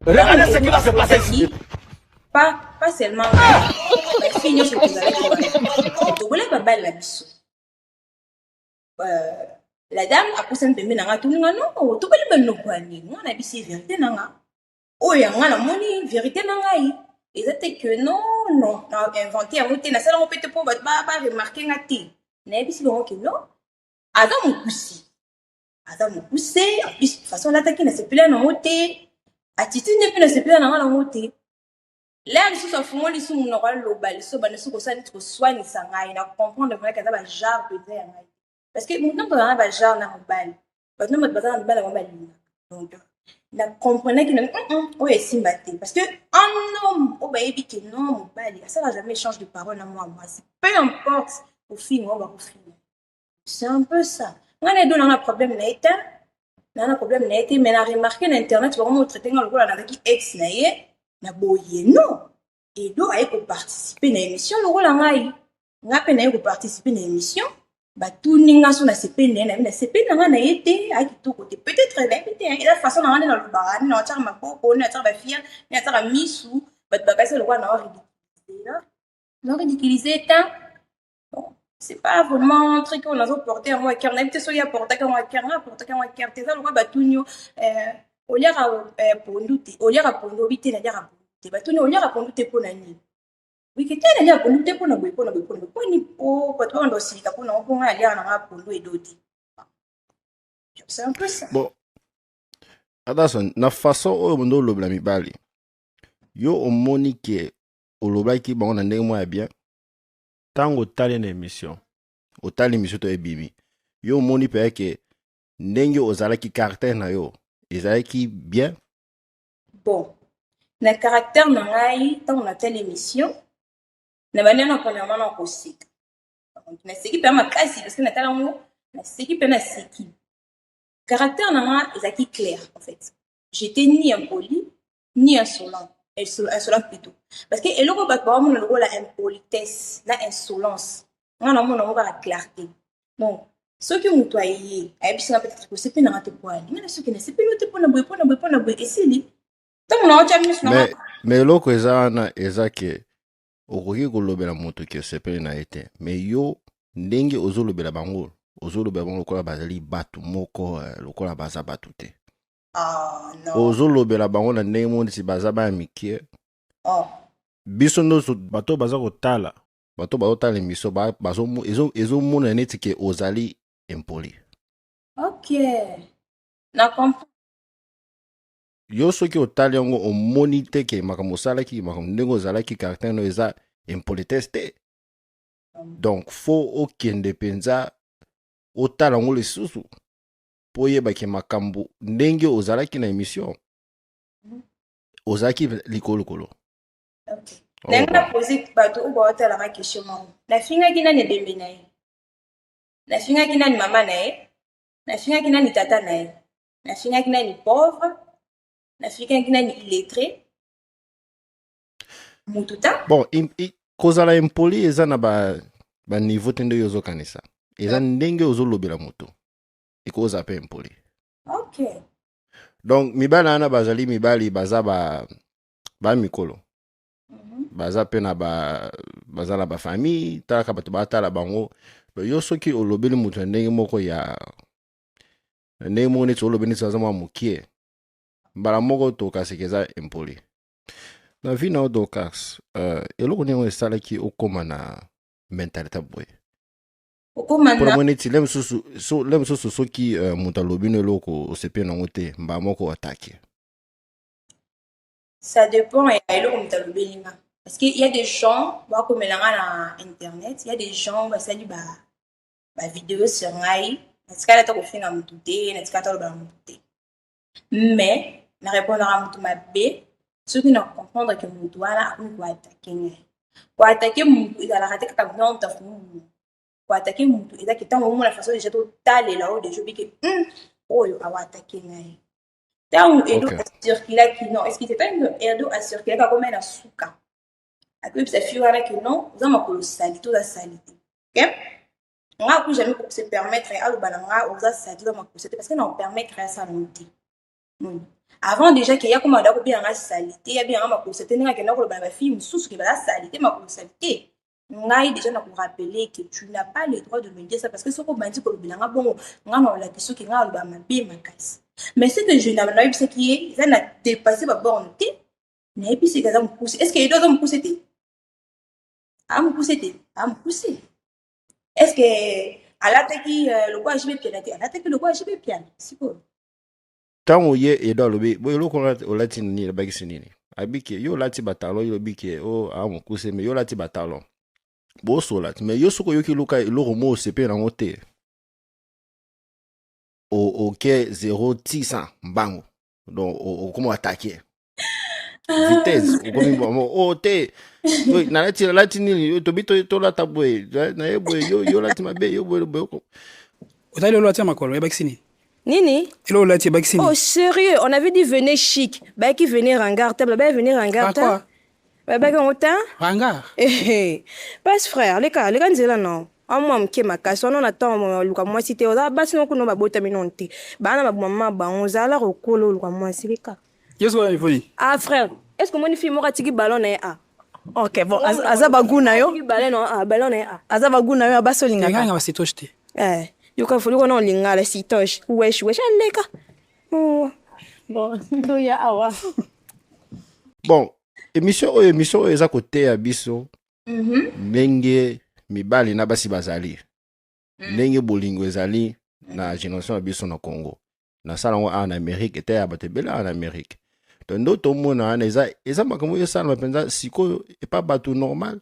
Regardez ce qui va se passer ici. Pas seulement la fille nyonso tozalaki wana tokola babali na biso la dame apusani pembeni na nga toninga no tokoli banoko ya nini nga na biso verité na nga oyo ya nga namoni verité na ngai eza te ke non na invente yango te nasala yango mpe te mpo bato baremarke nga te nayebisi bango ke non aza mokuse en plus façon alataki nasepela nango te attitude nde mpe nasepela na nga nango te lea lisusu afungoli lisu monoko aloba liso bandesu kosala neti koswanisa ngai na comprendre vraimen kaza bajare penza ya ngai parce que motu ntango ozala na bajare na mobali bato na bato baza na mobali yango balingaka donc na comprenaki na oyo esimba te parce que un homme oyo bayebi ke non mobali asala jamais échange de parole na mwa mwasi peu importe ofini oyo bakofini c'est un peu ça ngai na edo nanga problème na ye te nanga problème na ye te mais na remarke na internet bakomotraite nga lokola nazalaki ex na ye na boye non edo aye koparticipe na émission lokola ngai nga mpe naye koparticipe na émission batuni nga so nasepeli naye nayebi nasepeli na nga na ye te aye kitoko te peut-être nayebi te eza façon na nga nde nalobaka nde nawatiaka maboko nde natiaka bafia nde natiaka misu bato bakasi lokola na ridiculize ta c'est pas vraiment un truc oyo nazoporte yango akere nayebi te soki aportaka yango akere nga aportaka yango akere te eza lokola batuni yo oliaka pondu te oliaka pondu obi te naliaka pondu te batuni oliaka pondu te mpo na nini wiki te naliaka pondu te mpo na boye mpo na boye mpo na boye mpo ni mpo bato banda osilika mpo nango mpo ngai aliaka nanga pondu edo te c'est un peu ça bon attention na façon oyo mondo olobela mibali yo omoni ke olobaki bango na ndenge moko ya bien ntango otali na émission otali émission to ebimi yo omoni mpe ke ndenge ozalaki caractère na yo ezalaki bien bon na caractère na ngai ntango natali émission na bande na premièrement na koseka naseki mpe makasi parce que natala yango naseki mpe naseki caractère na nga ezalaki clair en fait j'étais ni impoli ni insolent plutôt parce que eloko bato bamona lokola impolitesse na insolence nga namona yango kaka clarté donc soki moto aye ayebisi nga peut-être kosepe nanga te po ali nga na soki nasepeli te mpona boye mpona boye mpona boye esili ntango na otya miso na mais eloko eza wana eza ke okoki kolobela moto ke osepeli na ye te mais yo ndenge ozolobela bango lokola bazali bato moko lokola baza bato te ozolobela bango na ndenge moko neti baza baya mikie biso nyonso bato baza kotala émission ezomona neti ke ozali impoli ok na comprendre yo soki otali yango omoni te ke makambo osalaki makambo ndenge ozalaki caractère no eza impolitesse te donc fo okende mpenza otala yango lisusu mpo oyebaki makambo ndenge ozalaki na émission ozalaki likolo ndenge naposi bato oyo baotalaka question moko nafingaki nani ebembe na ye nafingaki nani mama na ye nafingaki nani tata na ye nafingaki nani pauvre nafingaki nani illettré mutu ta bon kozala impoli eza na baniveau te nde oyo ozokanisa eza ndenge ozolobela moto ekoza mpe impoli ok donc mibali wana bazali mibali baza bamikolo baza mpe baza na bafamille talaka bato batala bango yo soki olobeli moto na ndenge moko neti olobeli neti aza mwa mokie mbala moko tokasika eza impoli na vi na yo dokas eloko ndenge esalaki okóma na mentalité boye mpona mwa neti le mosusu soki moto alobi no eloko osepeli nango te mbala moko atake ça dépend ya eloko moto alobeli nga parce que y a des gens bakomela nga na internet y a des gens basali bavideo sur ngai natikala ata kofinga motu te natikala ata lobala motu te mais na répondaka motu mabe soki na comprendre ke motu wana akomi koatake ngai koatake motu ezalaka te kaka nonta fumu koatake motu ezaki ntango omona façon déjà totalela oyo déjà obike oyo awaatake ngai ntango edo acirculaki non est ce que c'est ntango edo acirculaki akoma na suka akoyebisa fille wana ke non oza makolo sali toza sali te nga aku jamais se permettre aloba na nga oza sali oza makolo sali te parce que na opermettre asala mo te Avant déjà qu'il y a comme un bien en salité, il y a bien un peu c'était n'est qu'un autre bah film sous qui va la salité ma salité. Ngai déjà na rappeler que tu n'as pas le droit de me dire ça parce que ce qu'on m'a dit pour le bilan bon, on la question qui nga ba ma bien ma casse. Mais c'est que je n'ai pas ce qui est ça n'a dépassé ma borne. Mais puis c'est que ça me pousse. Est-ce que les deux me pousser à me pousser à me pousser. Est-ce que à l'attaque le quoi je vais bien à l'attaque le quoi je vais bien. C'est quoi? Tango ye edo alobi bo eloko olati nini ebakisi nini abike yo lati batalo yo bike o amo kuse me yo lati batalo bo so lati me yo soko yoki luka eloko mo sepe na ngote o ke 0 mbango donc o como attaquer vitesse o komi mo o te yo na lati nini yo to bito to lata boy na ye boy yo lati mabe yo boy boy Otali lo atia makolo ebakisi nini? Nini? Elo lo atia ebakisi nini? Oh sérieux, on avait dit venez chic. Bah qui venait ringard, bah venir ringard. Quoi? Bah quand on t'a? Ranga. Eh passe frère, les gars nzela non. Moi mke makasi on attend luka moi cité oza basi no kuno babota minonte. Bana babuma ba onzala rokolo luka moi silika. Yeso wa ifoni. Ah frère, est-ce que mon fille mora tiki ballon na a? Ok, bon, azabaguna yo. Tiki ballon na a. Azabaguna yo abasolinga. Nganga basitoshte. You can follow on lingala sitosh. Wesh aleka. Bon, do ya awa. bon émission eza côté ya biso ndenge mibali na basi bazali ndenge bolingo ezali na génération ya biso na Congo na sala ngo en Amérique ete ya bato ebele en Amérique to ndo tomona wana eza makambo esalama mpenza sikoyo epa bato normal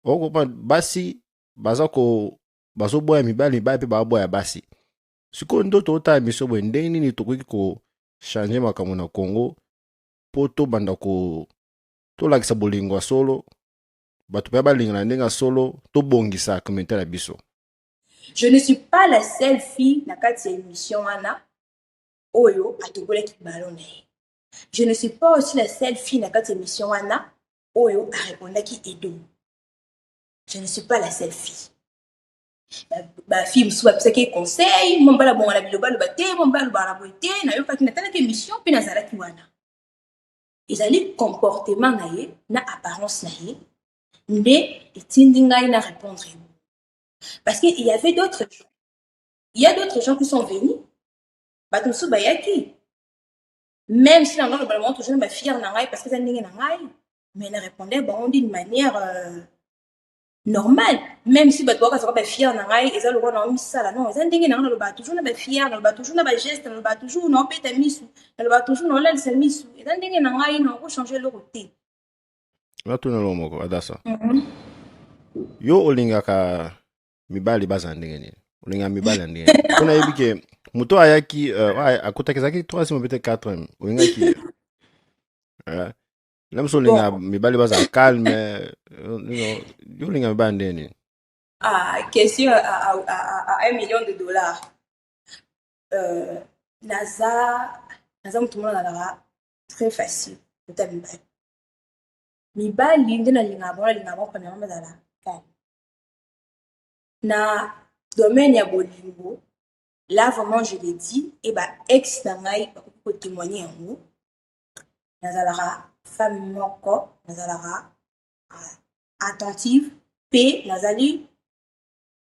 okopa basi bazoboya mibali mpe baboya basi sikoyo ndo tootala biso boye ndenge nini tokoki kochange makambo na Congo po tobanda tolakisa bolingo ya solo bato mpe balinga na ndenge ya solo tobongisa communauté na biso. Je ne suis pas la seule fille na kati ya émission wana oyo atobolaki ballon na ye. Je ne suis pas aussi la seule fille na kati ya émission wana oyo arépondaki Edo. Je ne suis pas la seule fille. Ba fille mosusu bapesaki conseil mo mbala bongo na biloba loba te mo mbala loba na boye te nayokaki natalaki émission mpe nazalaki wana. Ezali comportement na ye na apparence na ye nde etindi ngai na répondre ye. Parce qu'il y avait d'autres gens. Il y a d'autres gens qui sont venus. Bato mosusu bayaki. Même si nango globalement toujours ma fière na ngai parce que ça ndenge na ngai, mais elle répondait bon d'une manière normale. Même si bato baka saka ba fière na ngai eza lokwa na misala non, eza ndenge na ngai na toujours na ba fière, na ba toujours na ba geste, na ba toujours na peta misu, na ba toujours na la misu. Eza ndenge na ngai na ko changer le côté. Batuna lo moko adasa. Yo olingaka mibali baza ndenge nini? Olinga mibali ndenge. Kuna yebike muto ayaki akotakezaki 3 peut-être 4 olingaki. Même si olinga mibali baza calme, yo olinga mibali ndenge nini? Question à $1 million. Naza mutu mona na très facile. Peut-être mibali. Mibali nde nalinga bon premièrement bazala calme. Na domaine ya bolingo, là vraiment je l'ai dit, et bah ex na ngai pour témoigner yango. Nazalaka femme moko, nazalaka attentive, paix, nazali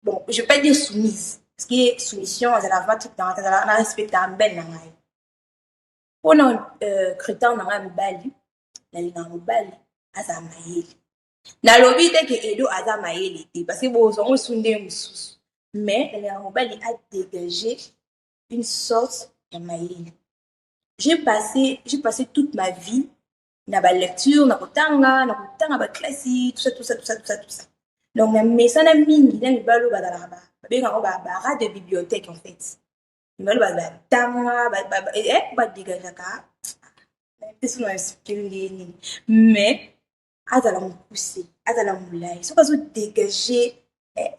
bon, je vais pas dire soumise, parce que soumission, nazalaka tout dans nazalaka respecter en belle na ngai. Pour un crétin na ngai mibali, nalinga mibali aza mayele. Nalobi te ke Edo aza mayele te parce que bon on sunde mususu. Mais elle a dégagé une sorte de mayele. J'ai passé toute ma vie na ba lecture, na kotanga ba classique, tout ça. Donc na mesana mingi na mibalo ba dala ba. Ba ra de bibliothèque en fait. Mibalo ba tanga ba dégager ka. C'est non expliquer mais azala pousser, azala moulay. So pas dégager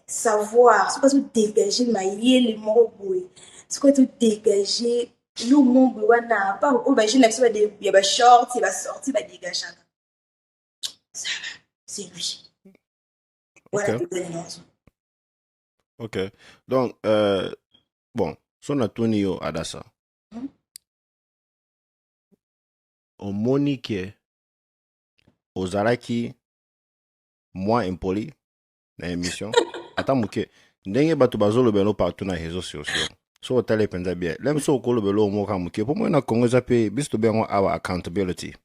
savoir, so pas dégager mayele moko boy. So pas dégager le monde wana pas au ba jeune ça de ya ba short, il va sortir ba dégager. Ça c'est lui. Voilà tout le monde. OK. Donc bon, son atonio adasa. omoni ke ozalaki moi impoli na émission ata moke ndenge bato bazolobela partout na réseaux sociaux so otali mpenza bien lem so okolobela omoka moke po moi na congo eza mpe biso tobe yango awa accountability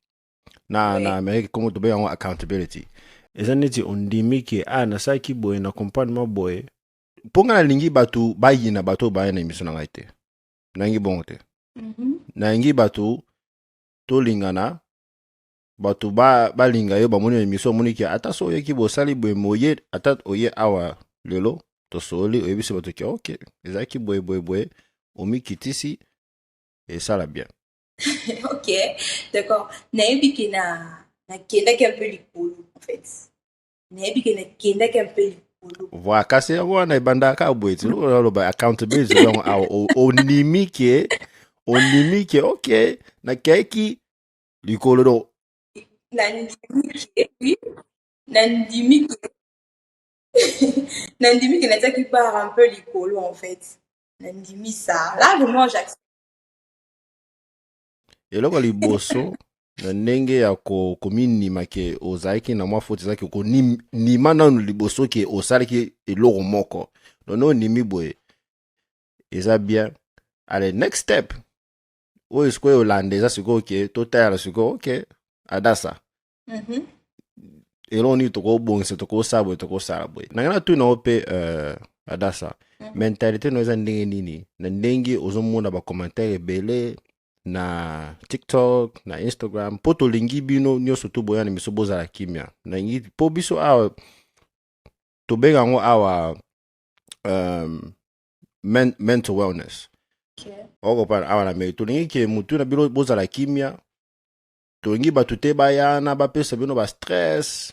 na amerika komo tobe yango accountability eza neti ondimi ke nasalaki boye na comportement boye mpo nga nalingi bato bayina bato baya na émission na ngai te nangi bongo te nangi bato tolingana bato balinga yo bamoni na émission omoni ke ata so oyoki bosali boye moye ata oye awa lelo tosoli oyebisi bato ke ok ezalaki boye omikitisi esala bien. Ok, d'accord. Nayebi ke nakendaki un peu likolo en fait. Nayebi ke nakendaki un peu likolo. Voilà, kasi yango wana ebandaka boye ti loba accountability yango awa onimi ke ok nakeki likolo do nandimi ke natiaki part un peu likolo en fait. Nandimi ça. Là vraiment j'accepte. eloko liboso na ndenge ya kominima ke ozalaki na mwa foti ezalaki konima nanu liboso ke osalaki eloko moko dono onimi boye eza bien. Ale next step oyo sikoyo olanda eza sikoyo ke totayala sikoyo ok adasa eloko nini tokobongisa tokosala boye tokosala boye nangana tu na ope adasa mentalite no eza ndenge nini na ndenge ozomona bakommentaire ebele na TikTok na Instagram po tolingi bino nyonso to boya na miso bozala kimia na ngi po biso awa tobenga yango awa mental wellness. Okay. Okopana awa na me tolingi ke mutu na bino bozala kimia tolingi batu te bayana bapesa bino ba stress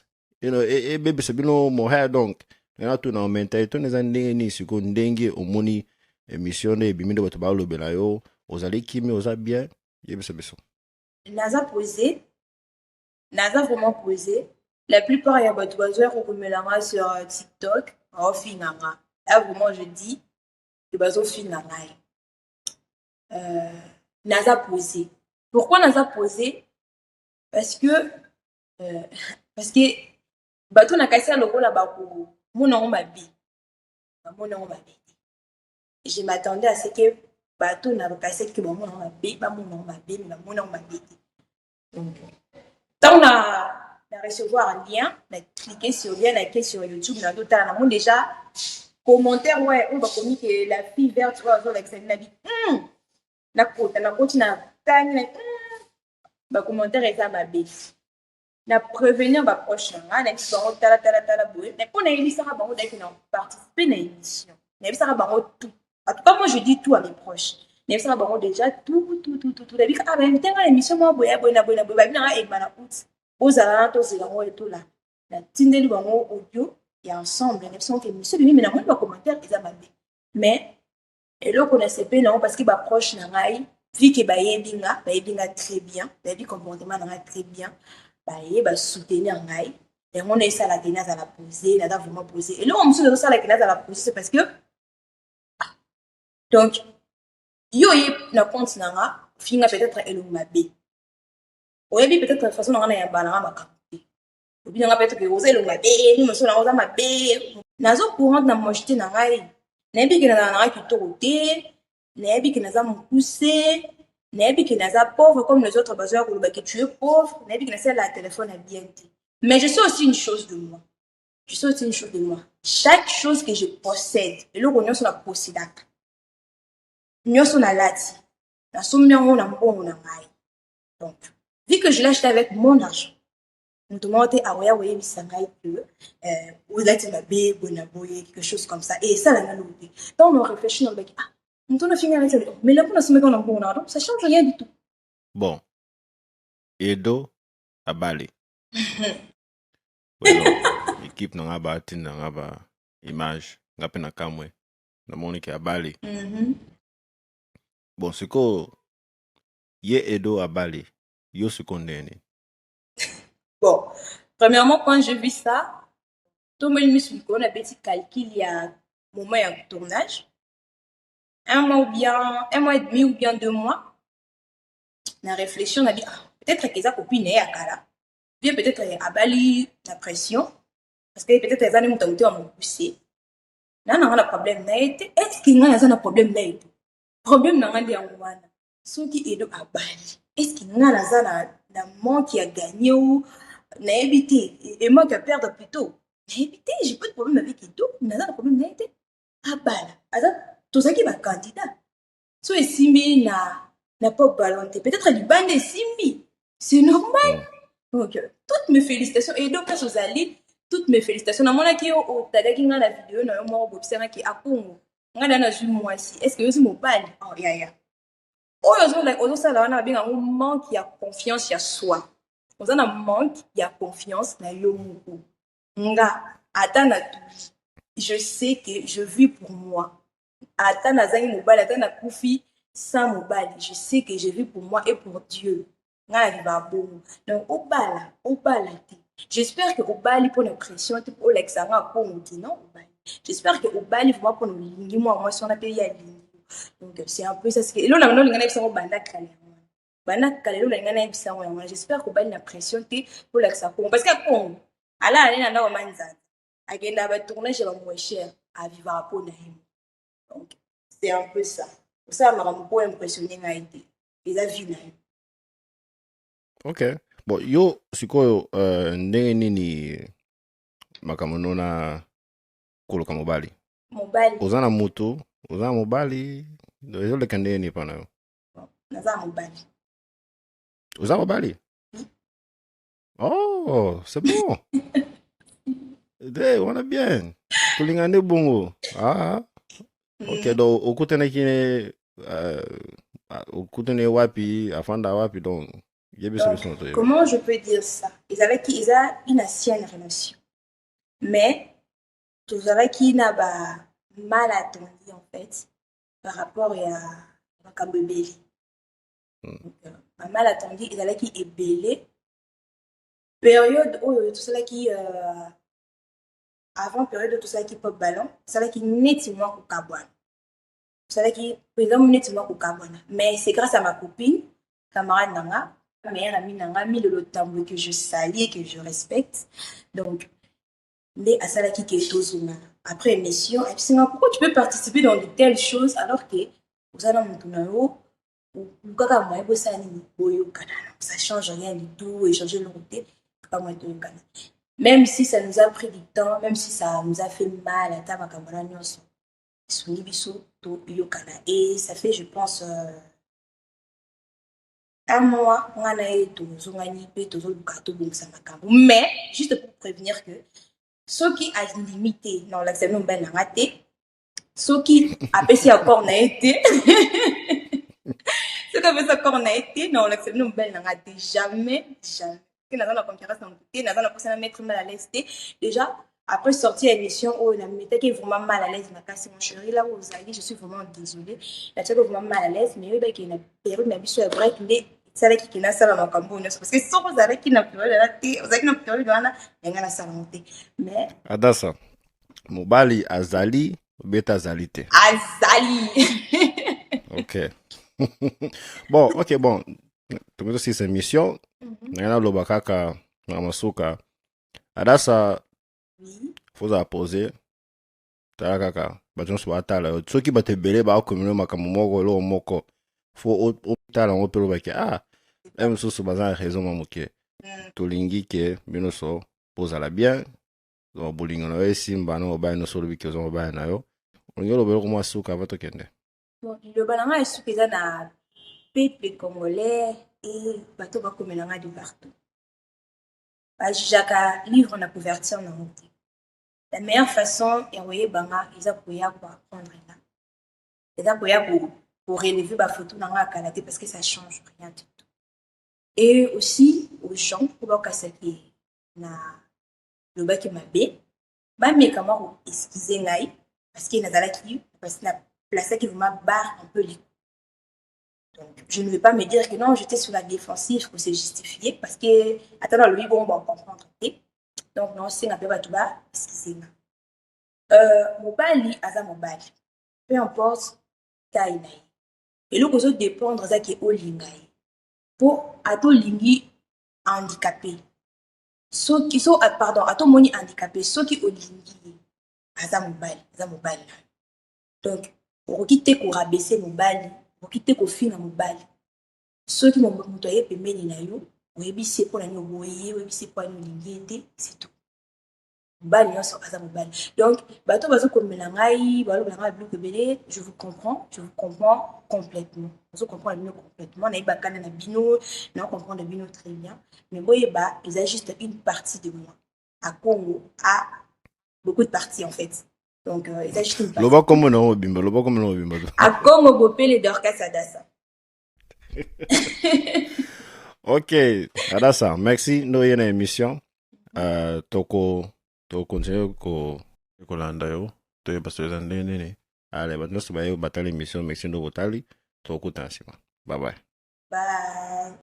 bebisa bino moher donc na tu na mentalite neza ndenge ni siko ndenge omoni émission de bimindo bato balobela yo ozali kimi oza bien yebisa biso. Naza vraiment posé. La plupart ya bato bazwa kokomelanga sur TikTok ofinanga. Là vraiment je dis que bazo finanga. Naza posé. Pourquoi naza posé? Parce que bato na kasi lokola bako mona mabi. Mona mabi. Je m'attendais à ce que bato na kasi que mona mabi, ba mona mabi, na mona mabi. Donc tant na recevoir un lien, na cliquer sur lien, na cliquer sur YouTube, na d'autres na mon déjà commentaire ouais, on va commis que la fille verte va sur l'excellent la vie. Na côté na tani ba commentaire est ça ma bête. Na prévenir ba proche na na qui bango tala boy. Mais pour na émission ba bango d'ailleurs na participer na émission. Na émission ba bango tout. En tout cas moi je dis tout à mes proches. Na émission ba bango déjà tout. La vie ah ben tenga émission moi boy na ba bina e bana out. Ozala to zela ngo et tout là. Na tindeli bango audio et ensemble na émission que monsieur lui mais na moi ba commentaire est ça ma bête. Mais et là, on a CP non parce que ba proche na ngai vu que ba yebinga très bien, ba bi comportement na très bien, ba soutenir ngai et on essaie la tenir à la poser, là vraiment poser. Et là on me dit ça la tenir à la poser c'est parce que donc yo na compte na nga finga peut-être elo mabe. Oyebi peut-être façon na ya bana maka. Obi na peut-être que oser elo mabe, ni mo so na oza mabe. Nazo courant na mocheté na ngai. Nayebi ke naza kitoko te, nayebi ke naza mokuse, nayebi ke naza pauvre comme les autres bazouya koloba que tu es pauvre, nayebi ke naza la téléphone à bien te. Mais je sais aussi une chose de moi. Chaque chose que je possède, et là on na possédaka. Nyonso na lati. Na sommiango na mbongo na ngai. Donc, vu que je l'ai acheté avec mon argent, nous demandons à Oya Oye Bisangai que vous êtes ma bé, bonaboye, quelque chose comme ça. Et ça, la naloubé. Donc, on réfléchit dans le bec. Nous on a fini avec ça. Mais là, pour nous mettre en bon ordre, ça change rien du tout. Bon. Edo Abali. L'équipe n'a pas image. N'a pas na kamwe. Na monique Abali. Bon, c'est quoi? Ye Edo Abali. Yo se condamne. Bon, premièrement, quand j'ai vu ça, tout le monde me dit qu'on a petit calcul il y a un moment de tournage. 1 mois et demi ou bien 2 mois. On a réfléchi, on a dit, peut-être que eza copine ya kala bien peut-être abali la pression parce que peut-être eza ne moto moto wa mokuse na nanga na problème na ye te est-ce que ngai aza na problème na ye te problème na ngai nde yango wana soki edo abali est-ce que ngai naza na manque ya gagné ou nayebi te et manque à perdre plutôt nayebi te j'ai pas de problème avec edo naza na problème na ye te abala aza tozalaki bacandidat so esimbi na pop ballon te peut-être libanda esimbi c'est normal donc toutes mes félicitations et donc place ozali toutes mes félicitations namonaki yo otaliaki ngai na video na yo moko bobisanaki akongo ngai na nazwi mwasi est ce que yo si mobali yaya oyo ozosala wana babenga yango manque ya confiance ya soi oza na manque ya confiance na yo moko nga ata na tuli je sais que je vis pour moi ata nazangi mobali ata nakufi sans mobali je sais que je vis pour moi et pour Dieu ngai naviva bongo donc obala te j'espère que obali mpona pression te olekisa nga akongo te non obali j'espère que obali vraiment mpona olingi mwa mwasi wana mpe ye alingi donc c'est un peu ça c'est elo na nga olinga nayebisango banda kala yango banda kala elo nalinga nayebisango yango j'espère que obali na pression te olekisa akongo parce que akongo alala ne na ndako manzanza akenda batournage ya bamwe cher avivaka mpona ye donc c'est un peu ça osala makambo mpo impressionne ngai te eza vie na ye Ok. Bon, yo sikoyo ndenge nini makambo na koloka mobali. mobali Oza na moto, oza na mobali, ezoleka ndenge nini pana yo? naza mobali Oza mobali? Oh, c'est bon. On est bien. Tulingane bongo. Ah. Ok, donc okutene wapi, afanda wapi donc. Donc, comment je peux dire ça? Ils avaient une ancienne relation. Mais, tous qui n'a pas mal attendu en fait par rapport à Kabebeli. Mal attendu, ils allaient qui est belé. Période où tout cela qui avant période tout ça qui pop ballon, ça qui nettement au Kabouane. Ça qui nettement au Kabouane. Mais c'est grâce à ma copine, camarade Nanga. Ma meilleure amie Nanga, le tambour que je salue et que je respecte. Donc, les Asalaki Ketozuna. Après émission, et puis pourquoi tu peux participer dans de telles choses alors que vous allez ça change rien du tout, échanger le côté. Même si ça nous a pris du temps, même si ça nous a fait mal, et ça fait, je pense, un mois, on a mais juste pour prévenir que ceux qui a limité dans l'accès non ben raté, ceux qui a passé encore n'a été, ceux qui a passé encore n'a été dans l'accès non ben raté jamais. Que dans la conférence dans côté, dans la personne mettre mal à l'aise déjà. Après sortir l'émission, oh, la méthode qui est vraiment mal à l'aise, ma casse mon chéri, là où vous allez, je suis vraiment désolée. La tête est vraiment mal à l'aise, mais oui, il y a une période, mais sur le break, mais ça là qui n'a ça dans le Cameroun, parce que si vous avez qui n'a plus la thé, vous avez qui n'a plus la il y a ça monter. Mais. Adassa, mobali azali, beta zalite. Azali. Ok. Bon, ok, bon. Tumito si cette mission. Nana lobakaka na masuka. Adassa. Faut la poser. Tala kaka. Bajon so atala. Soki bate belé ba komino makambo moko lo moko. Faut otala ngo pelo baki. Ah. Même so bazan raison mamuke. Tolingi ke bino so posa la bien. Donc bolingo na esimba no ba no so biki zo ba na yo. Ngelo belo ko masuka bato kende. Bon, le balanga est supposé na peuple congolais et bato ba komelanga de partout. Jaka livre na couverture na monté. La meilleure façon est envoyer banga ils pour apprendre là. Ils pour relever ba photo na nga kalaté parce que ça change rien du tout. Et aussi aux gens pour ba kasaki na le baki mabe ba me comment excuser ngai parce que nazala ki parce que na place qui vraiment barre un peu les. Donc, je ne vais pas me dire que non, j'étais sur la défensive pour se justifier parce que, attends, lui, bon, on va comprendre. Donc, non, c'est un peu tout bas, excusez-moi. Mobali, aza mobali. Peu importe, taille. Et le réseau dépendre de qui est au lingai. po ato lingi handicapé soki so pardon ato moni handicapé soki olingi ye aza mobali donc okoki te korabaisse mobali okoki te kofina mobali soki moto aye pembeni na yo oyebisi ye mpo na nini oboye oyebisi ye mpo na nini olingi ye te c'est tout mobali nyonso aza mobali donc bato bazokomela ngai balobela ngai biloko ebele je vous comprends complètement ozocomprendre bino complètement nayeba kanda na bino na comprendre bino très bien mais boyeba eza juste une partie de moi à Congo à beaucoup de parties en fait donc eza juste une partie loba comme na obimba loba comme na obimba à Congo bopele Dorcas Adassa. ok Adassa merci no yena émission toko continue ko landa yo to yeba so nene ale ba no so ba yo batali émission merci no botali to ko tansima bye bye Bye.